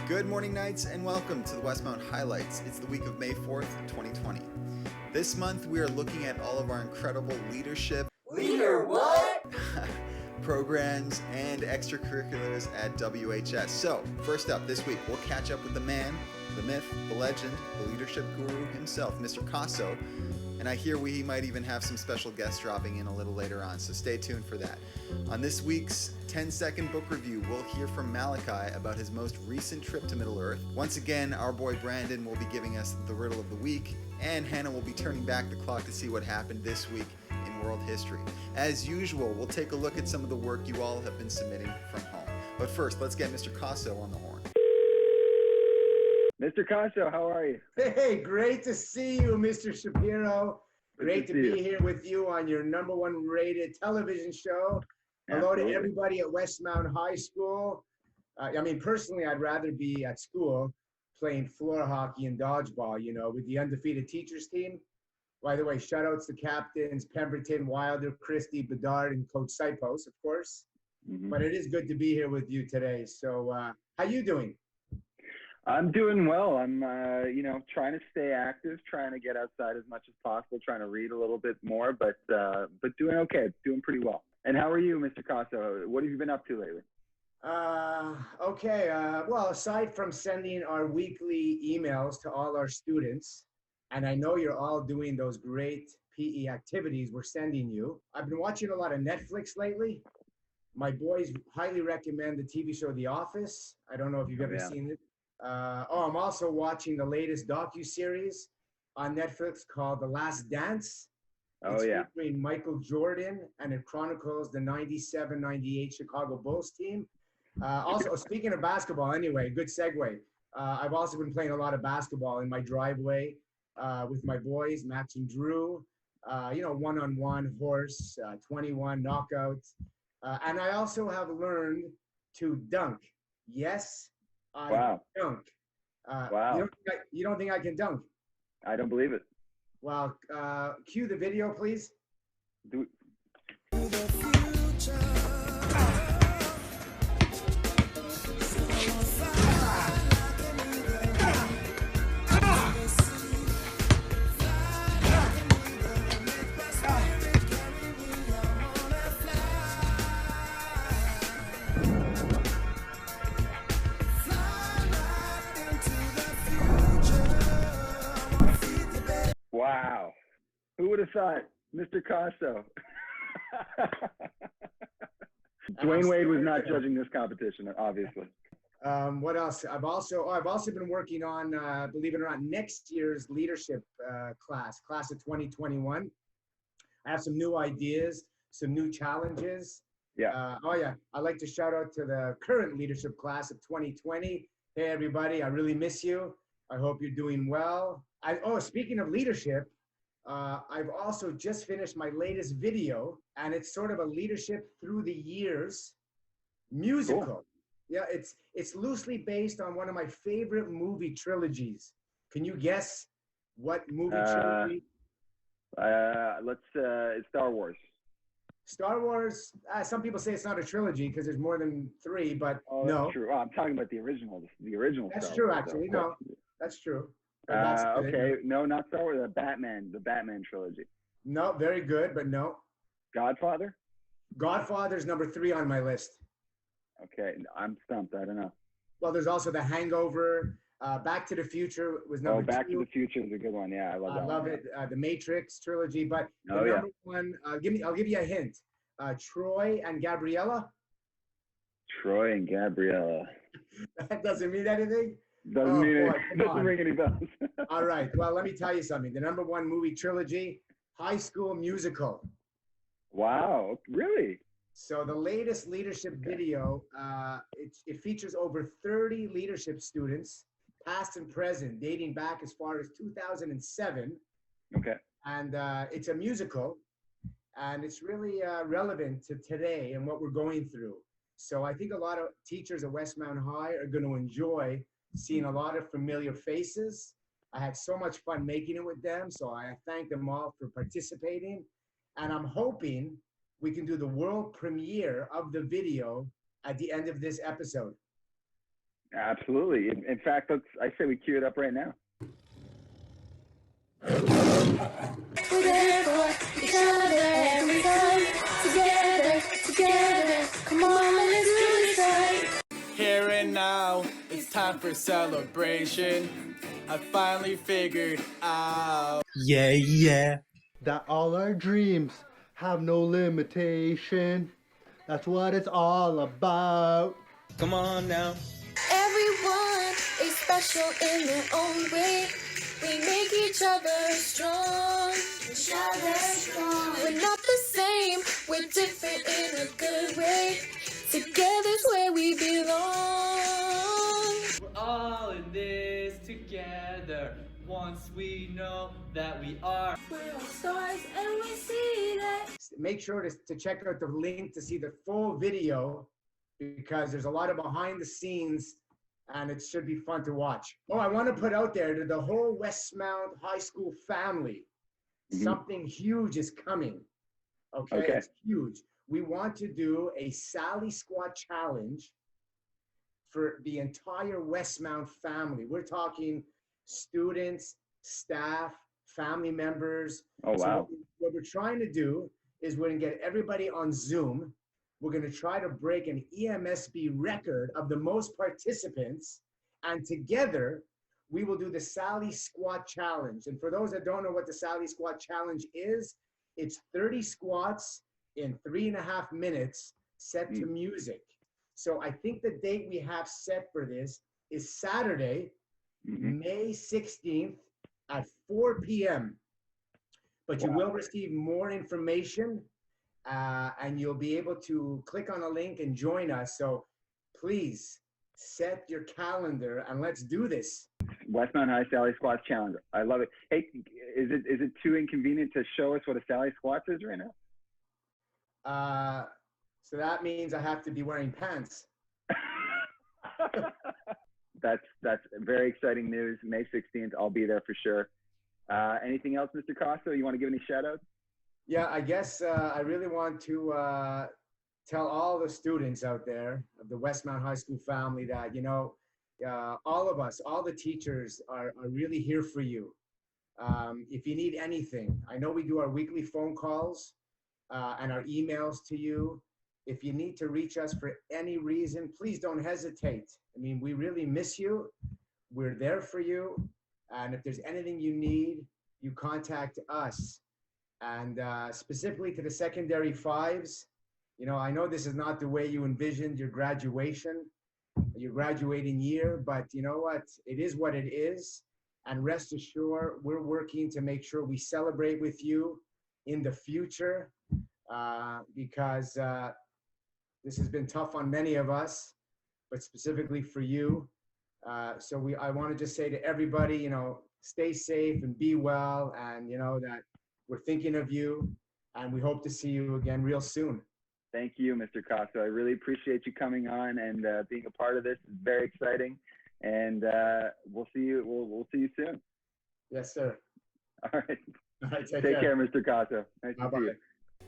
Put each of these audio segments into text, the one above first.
Good morning, Knights, and welcome to the Westmount Highlights. It's the week of May 4th, 2020. This month, we are looking at all of our incredible leadership, Leader what? programs, and extracurriculars at WHS. So, first up this week, we'll catch up with the man, the myth, the legend, the leadership guru himself, Mr. Caso. And I hear we might even have some special guests dropping in a little later on, so stay tuned for that. On this week's 10-second book review, we'll hear from Malachi about his most recent trip to Middle-earth. Once again, our boy Brandon will be giving us the riddle of the week, and Hannah will be turning back the clock to see what happened this week in world history. As usual, we'll take a look at some of the work you all have been submitting from home. But first, let's get Mr. Caso on the horn. Mr. Caso, how are you? Hey, great to see you, Mr. Shapiro. Great to be here with you on your #1 rated television show. Hello to everybody at Westmount High School. Personally, I'd rather be at school playing floor hockey and dodgeball, with the undefeated teachers team. By the way, shout outs to captains Pemberton, Wilder, Christie, Bedard, and Coach Sipos, of course. Mm-hmm. But it is good to be here with you today. So how you doing? I'm doing well. I'm, trying to stay active, trying to get outside as much as possible, trying to read a little bit more, but doing okay, doing pretty well. And how are you, Mr. Caso? What have you been up to lately? Well, aside from sending our weekly emails to all our students, and I know you're all doing those great PE activities we're sending you, I've been watching a lot of Netflix lately. My boys highly recommend the TV show The Office. I don't know if you've ever seen it. I'm also watching the latest docu-series on Netflix called The Last Dance. It's featuring Michael Jordan, and it chronicles the 97-98 Chicago Bulls team. Also, speaking of basketball, anyway, good segue. I've also been playing a lot of basketball in my driveway with my boys, Max and Drew, one-on-one, horse, 21, knockout. And I also have learned to dunk. Yes, I dunk. Wow. You don't think I can dunk? I don't believe it. Well, cue the video, please. Wow. Who would have thought, Mr. Caso? Dwayne Wade was not judging this competition, obviously. What else? I've also been working on, believe it or not, next year's leadership class of 2021. I have some new ideas, some new challenges. Yeah. I'd like to shout out to the current leadership class of 2020. Hey, everybody, I really miss you. I hope you're doing well. Speaking of leadership, I've also just finished my latest video, and it's sort of a leadership through the years musical. Cool. Yeah, it's loosely based on one of my favorite movie trilogies. Can you guess what movie trilogy? It's Star Wars. Star Wars. Some people say it's not a trilogy because there's more than 3, but no. That's true. I'm talking about the original. That's Star true, Wars, actually. No, that's true. Okay, no, not Star Wars. The Batman trilogy. No, very good, but no. Godfather? Godfather's number 3 on my list. Okay, I'm stumped. I don't know. Well, there's also The Hangover. Back to the Future was number 2. Back to the Future is a good one. Yeah, I love that. I love it. The Matrix trilogy, but number 1. I'll give you a hint. Troy and Gabriella. Troy and Gabriella. That doesn't mean anything. Doesn't ring any bells. All right. Well, let me tell you something. The number 1 movie trilogy, High School Musical. Wow. Really? So the latest leadership video, it features over 30 leadership students, past and present, dating back as far as 2007. Okay. And it's a musical, and it's really relevant to today and what we're going through. So I think a lot of teachers at Westmount High are going to enjoy seeing a lot of familiar faces. I had so much fun making it with them, so I thank them all for participating. And I'm hoping we can do the world premiere of the video at the end of this episode. Absolutely. In fact, I say we cue it up right now. We're there for each other and we come together. Come on, let's do this right. Here and now, it's time for celebration. I finally figured out. Yeah. That all our dreams have no limitation. That's what it's all about. Come on now. Everyone is special in their own way. We make each other strong. We're not the same. We're different in a good way. Together's where we belong. We're all in this together. Once we know that we are. We're all stars and we see that. Make sure to check out the link to see the full video, because there's a lot of behind the scenes and it should be fun to watch. Oh, I want to put out there to the whole Westmount High School family, something huge is coming. Okay, it's huge. We want to do a Sally Squat challenge for the entire Westmount family. We're talking students, staff, family members. Oh, wow. So what we're trying to do is we're going to get everybody on Zoom. We're going to try to break an EMSB record of the most participants, and together we will do the Sally Squat Challenge. And for those that don't know what the Sally Squat Challenge is, it's 30 squats in 3.5 minutes set to music. So I think the date we have set for this is Saturday, May 16th at 4 p.m. But you will receive more information and you'll be able to click on a link and join us. So please set your calendar and let's do this. Westmount High Sally Squats Challenge. I love it. Hey, is it too inconvenient to show us what a Sally Squats is right now? So that means I have to be wearing pants. That's very exciting news. May 16th, I'll be there for sure. Anything else, Mr. Caso? You want to give any shout outs? Yeah, I guess I really want to tell all the students out there of the Westmount High School family that, you know, all of us, all the teachers are really here for you. If you need anything, I know we do our weekly phone calls and our emails to you. If you need to reach us for any reason, please don't hesitate. I mean, we really miss you. We're there for you. And if there's anything you need, you contact us. And specifically to the secondary fives, you know, I know this is not the way you envisioned your graduation, your graduating year, but you know what? It is what it is. And rest assured, we're working to make sure we celebrate with you in the future because this has been tough on many of us, but specifically for you. So I want to just say to everybody, you know, stay safe and be well, and you know that we're thinking of you, and we hope to see you again real soon. Thank you, Mr. Caso. I really appreciate you coming on and being a part of this. It's very exciting, and we'll see you. We'll see you soon. Yes, sir. All right. All right, Take care, Mr. Caso. Nice to see you.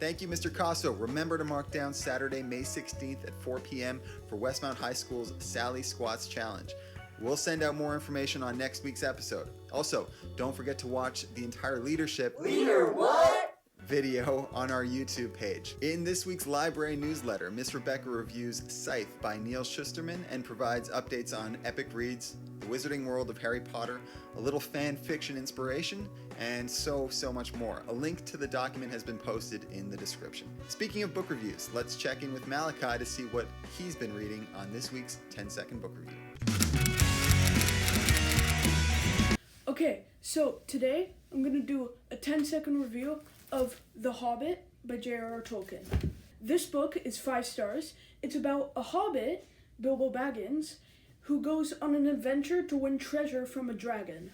Thank you, Mr. Caso. Remember to mark down Saturday, May 16th at 4 p.m. for Westmount High School's Sally Squats Challenge. We'll send out more information on next week's episode. Also, don't forget to watch the entire leadership video on our YouTube page. In this week's library newsletter, Miss Rebecca reviews Scythe by Neil Schusterman and provides updates on epic reads, the wizarding world of Harry Potter, a little fan fiction inspiration, and so much more. A link to the document has been posted in the description. Speaking of book reviews, let's check in with Malachi to see what he's been reading on this week's 10-second book review. Okay, so today I'm going to do a 10-second review of The Hobbit by J.R.R. Tolkien. This book is 5 stars. It's about a hobbit, Bilbo Baggins, who goes on an adventure to win treasure from a dragon.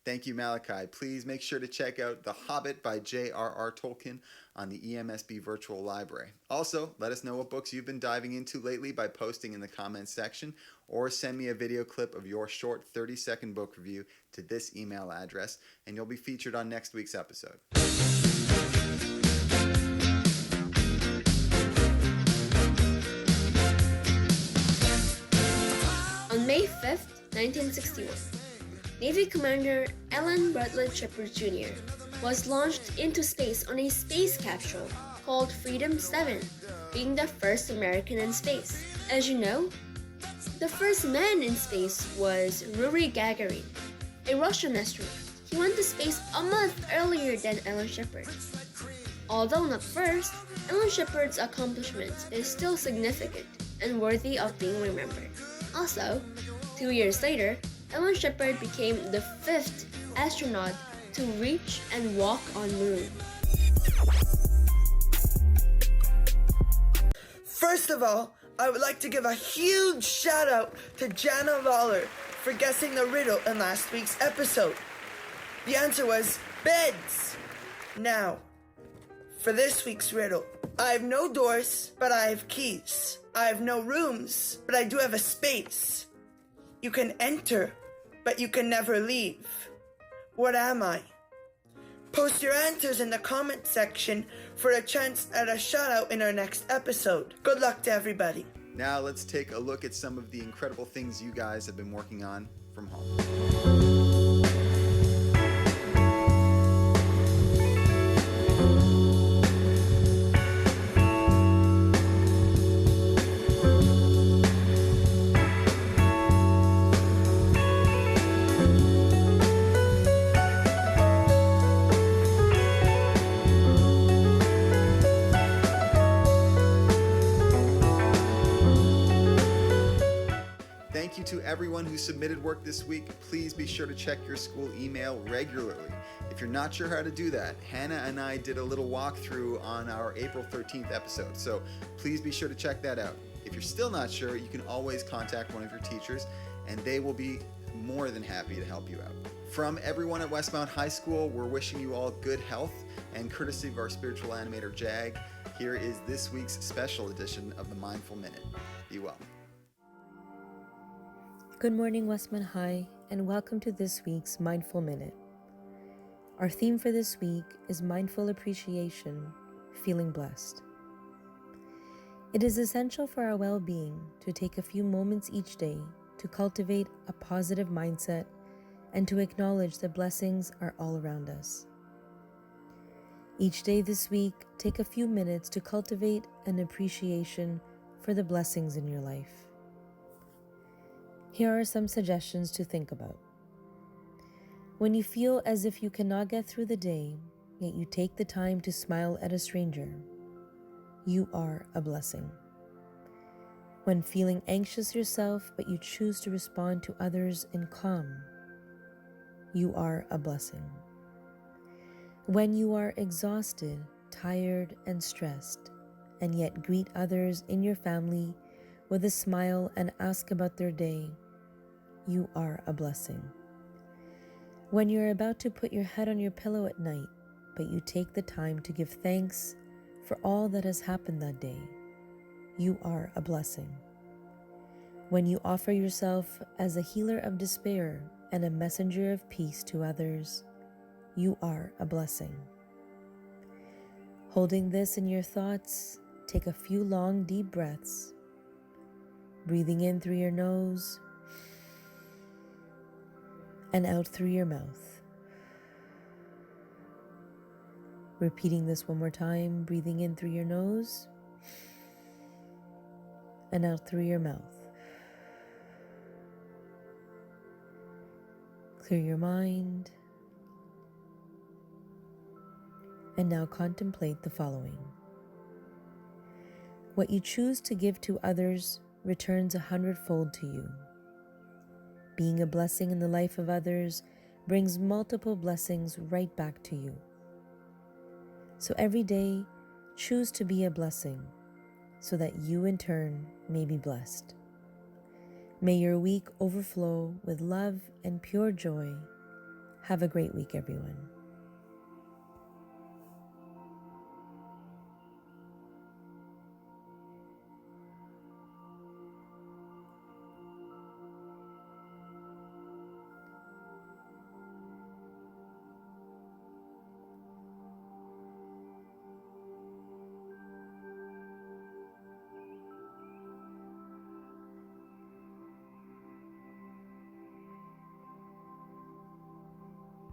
Thank you, Malachi. Please make sure to check out The Hobbit by J.R.R. Tolkien on the EMSB Virtual Library. Also, let us know what books you've been diving into lately by posting in the comments section, or send me a video clip of your short 30-second book review to this email address, and you'll be featured on next week's episode. On May 5th, 1961, Navy Commander Ellen Bartlett Shepard Jr. was launched into space on a space capsule called Freedom 7, being the first American in space. As you know, the first man in space was Yuri Gagarin, a Russian astronaut. He went to space a month earlier than Ellen Shepard. Although not first, Ellen Shepard's accomplishment is still significant and worthy of being remembered. Also, 2 years later, Ellen Shepard became the 5th astronaut to reach and walk on Moon. First of all, I would like to give a huge shout out to Jana Lawler for guessing the riddle in last week's episode. The answer was beds. Now, for this week's riddle, I have no doors, but I have keys. I have no rooms, but I do have a space. You can enter, but you can never leave. What am I? Post your answers in the comment section for a chance at a shout out in our next episode. Good luck to everybody. Now let's take a look at some of the incredible things you guys have been working on from home. Thank you to everyone who submitted work this week. Please be sure to check your school email regularly. If you're not sure how to do that, Hannah and I did a little walkthrough on our April 13th episode, so please be sure to check that out. If you're still not sure, you can always contact one of your teachers, and they will be more than happy to help you out. From everyone at Westmount High School, we're wishing you all good health, and courtesy of our spiritual animator, Jag, here is this week's special edition of the Mindful Minute. Be well. Good morning, Westmount High, and welcome to this week's Mindful Minute. Our theme for this week is Mindful Appreciation, Feeling Blessed. It is essential for our well-being to take a few moments each day to cultivate a positive mindset and to acknowledge that blessings are all around us. Each day this week, take a few minutes to cultivate an appreciation for the blessings in your life. Here are some suggestions to think about. When you feel as if you cannot get through the day, yet you take the time to smile at a stranger, you are a blessing. When feeling anxious yourself, but you choose to respond to others in calm, you are a blessing. When you are exhausted, tired, and stressed, and yet greet others in your family with a smile and ask about their day, you are a blessing. When you're about to put your head on your pillow at night, but you take the time to give thanks for all that has happened that day, you are a blessing. When you offer yourself as a healer of despair and a messenger of peace to others, you are a blessing. Holding this in your thoughts, take a few long, deep breaths, breathing in through your nose and out through your mouth. Repeating this one more time, breathing in through your nose and out through your mouth. Clear your mind. And now contemplate the following. What you choose to give to others returns 100-fold to you. Being a blessing in the life of others brings multiple blessings right back to you. So every day, choose to be a blessing so that you in turn may be blessed. May your week overflow with love and pure joy. Have a great week, everyone.